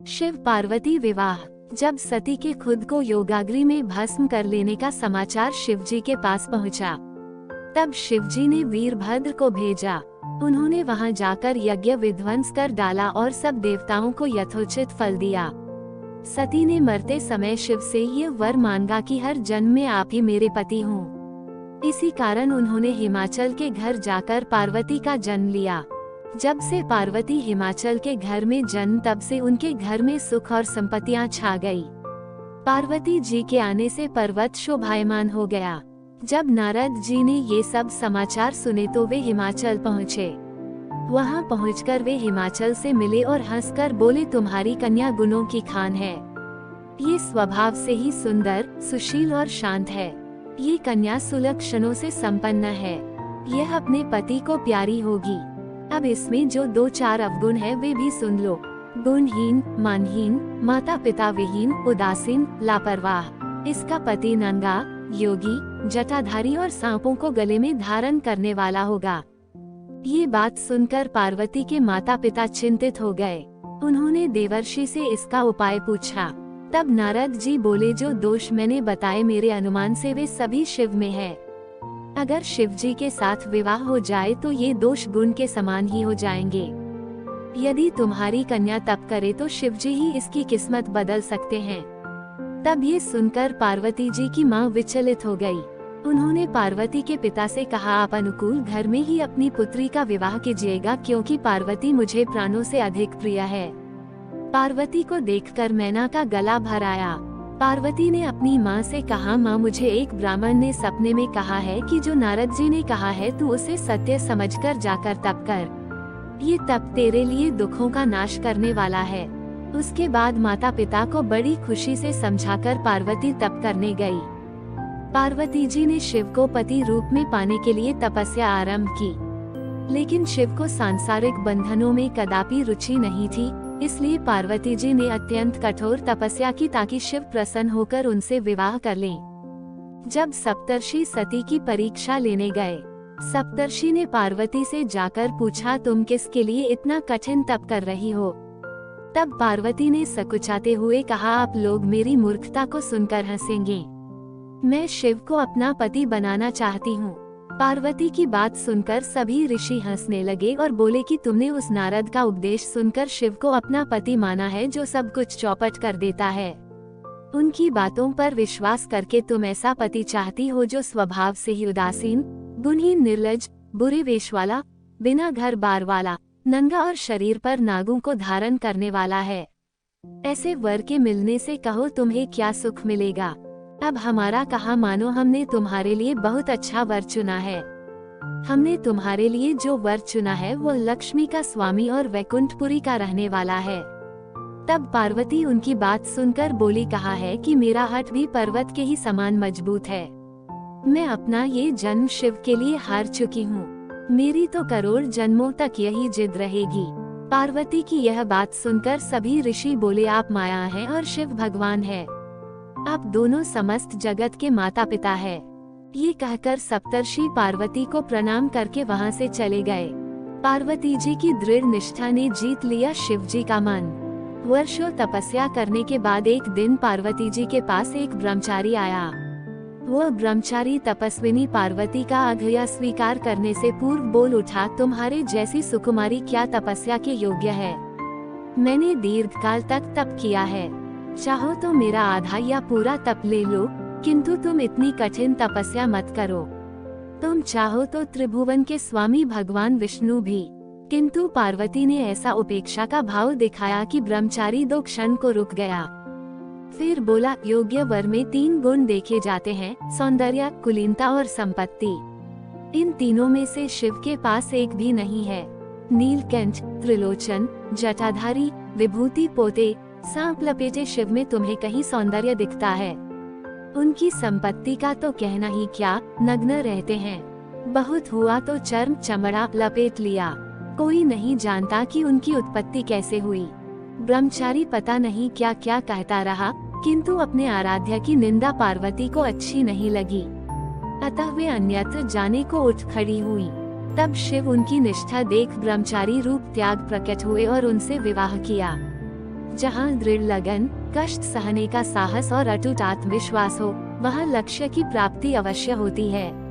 शिव पार्वती विवाह। जब सती के खुद को योगाग्नि में भस्म कर लेने का समाचार शिवजी के पास पहुंचा, तब शिवजी ने वीरभद्र को भेजा। उन्होंने वहां जाकर यज्ञ विध्वंस कर डाला और सब देवताओं को यथोचित फल दिया। सती ने मरते समय शिव से ये वर मांगा कि हर जन्म में आप ही मेरे पति हों। इसी कारण उन्होंने हिमाचल के घर जाकर पार्वती का जन्म लिया। जब से पार्वती हिमाचल के घर में जन्म, तब से उनके घर में सुख और संपत्तियां छा गई। पार्वती जी के आने से पर्वत शोभायमान हो गया। जब नारद जी ने ये सब समाचार सुने तो वे हिमाचल पहुँचे। वहां पहुंचकर वे हिमाचल से मिले और हंसकर बोले, तुम्हारी कन्या गुणों की खान है। ये स्वभाव से ही सुंदर, सुशील और शांत है। ये कन्या सुलक्षणों से संपन्न है। यह अपने पति को प्यारी होगी। अब इसमें जो 2-4 अवगुण है वे भी सुन लो। गुणहीन, मानहीन, माता पिता विहीन, उदासीन, लापरवाह। इसका पति नंगा, योगी, जटाधारी और सांपों को गले में धारण करने वाला होगा। ये बात सुनकर पार्वती के माता पिता चिंतित हो गए। उन्होंने देवर्षि से इसका उपाय पूछा। तब नारद जी बोले, जो दोष मैंने बताए मेरे अनुमान से वे सभी शिव में है। अगर शिव जी के साथ विवाह हो जाए तो ये दोष गुण के समान ही हो जाएंगे। यदि तुम्हारी कन्या तप करे तो शिव जी ही इसकी किस्मत बदल सकते हैं। तब ये सुनकर पार्वती जी की माँ विचलित हो गई। उन्होंने पार्वती के पिता से कहा, आप अनुकूल घर में ही अपनी पुत्री का विवाह कीजिएगा, क्योंकि पार्वती मुझे प्राणों से अधिक प्रिय है। पार्वती को देखकर मैना का गला भर आया। पार्वती ने अपनी माँ से कहा, माँ मुझे एक ब्राह्मण ने सपने में कहा है कि जो नारद जी ने कहा है तू उसे सत्य समझकर जाकर तप कर। ये तप तेरे लिए दुखों का नाश करने वाला है। उसके बाद माता पिता को बड़ी खुशी से समझाकर पार्वती तप करने गई। पार्वती जी ने शिव को पति रूप में पाने के लिए तपस्या आरंभ की, लेकिन शिव को सांसारिक बंधनों में कदापि रुचि नहीं थी। इसलिए पार्वती जी ने अत्यंत कठोर तपस्या की ताकि शिव प्रसन्न होकर उनसे विवाह कर लें। जब सप्तर्षि सती की परीक्षा लेने गए, सप्तर्षि ने पार्वती से जाकर पूछा, तुम किसके लिए इतना कठिन तप कर रही हो? तब पार्वती ने सकुचाते हुए कहा, आप लोग मेरी मूर्खता को सुनकर हंसेंगे। मैं शिव को अपना पति बनाना चाहती हूँ। पार्वती की बात सुनकर सभी ऋषि हंसने लगे और बोले कि तुमने उस नारद का उपदेश सुनकर शिव को अपना पति माना है, जो सब कुछ चौपट कर देता है। उनकी बातों पर विश्वास करके तुम ऐसा पति चाहती हो जो स्वभाव से ही उदासीन, गुणहीन, निर्लज, बुरे वेश वाला, बिना घर बार वाला, नंगा और शरीर पर नागों को धारण करने वाला है। ऐसे वर के मिलने से कहो तुम्हें क्या सुख मिलेगा। अब हमारा कहा मानो, हमने तुम्हारे लिए बहुत अच्छा वर चुना है। हमने तुम्हारे लिए जो वर चुना है वो लक्ष्मी का स्वामी और वैकुंठपुरी का रहने वाला है। तब पार्वती उनकी बात सुनकर बोली, कहा है कि मेरा हठ भी पर्वत के ही समान मजबूत है। मैं अपना ये जन्म शिव के लिए हार चुकी हूँ। मेरी तो करोड़ जन्मों तक यही जिद रहेगी। पार्वती की यह बात सुनकर सभी ऋषि बोले, आप माया हैं और शिव भगवान है। आप दोनों समस्त जगत के माता पिता है। ये कहकर सप्तर्षि पार्वती को प्रणाम करके वहां से चले गए। पार्वती जी की दृढ़ निष्ठा ने जीत लिया शिव जी का मन। वर्षों तपस्या करने के बाद एक दिन पार्वती जी के पास एक ब्रह्मचारी आया। वह ब्रह्मचारी तपस्विनी पार्वती का आज्ञा स्वीकार करने से पूर्व बोल उठा, तुम्हारे जैसी सुकुमारी क्या तपस्या के योग्य है? मैंने दीर्घकाल तक तप किया है। चाहो तो मेरा आधा या पूरा तप ले लो, किंतु तुम इतनी कठिन तपस्या मत करो। तुम चाहो तो त्रिभुवन के स्वामी भगवान विष्णु भी। किंतु पार्वती ने ऐसा उपेक्षा का भाव दिखाया कि ब्रह्मचारी 2 क्षण को रुक गया। फिर बोला, योग्य वर में 3 गुण देखे जाते हैं, सौंदर्य, कुलीनता और संपत्ति। इन तीनों में से शिव के पास एक भी नहीं है। नीलकंठ, त्रिलोचन, जटाधारी, विभूति पोते, सांप लपेटे शिव में तुम्हें कहीं सौंदर्य दिखता है? उनकी संपत्ति का तो कहना ही क्या, नग्न रहते हैं। बहुत हुआ तो चर्म चमड़ा लपेट लिया। कोई नहीं जानता कि उनकी उत्पत्ति कैसे हुई। ब्रह्मचारी पता नहीं क्या क्या कहता रहा, किंतु अपने आराध्य की निंदा पार्वती को अच्छी नहीं लगी। अतः वे अन्यत्र जाने को उठ खड़ी हुई। तब शिव उनकी निष्ठा देख ब्रह्मचारी रूप त्याग प्रकट हुए और उनसे विवाह किया। जहाँ दृढ़ लगन, कष्ट सहने का साहस और अटूट आत्मविश्वास हो, वहाँ लक्ष्य की प्राप्ति अवश्य होती है।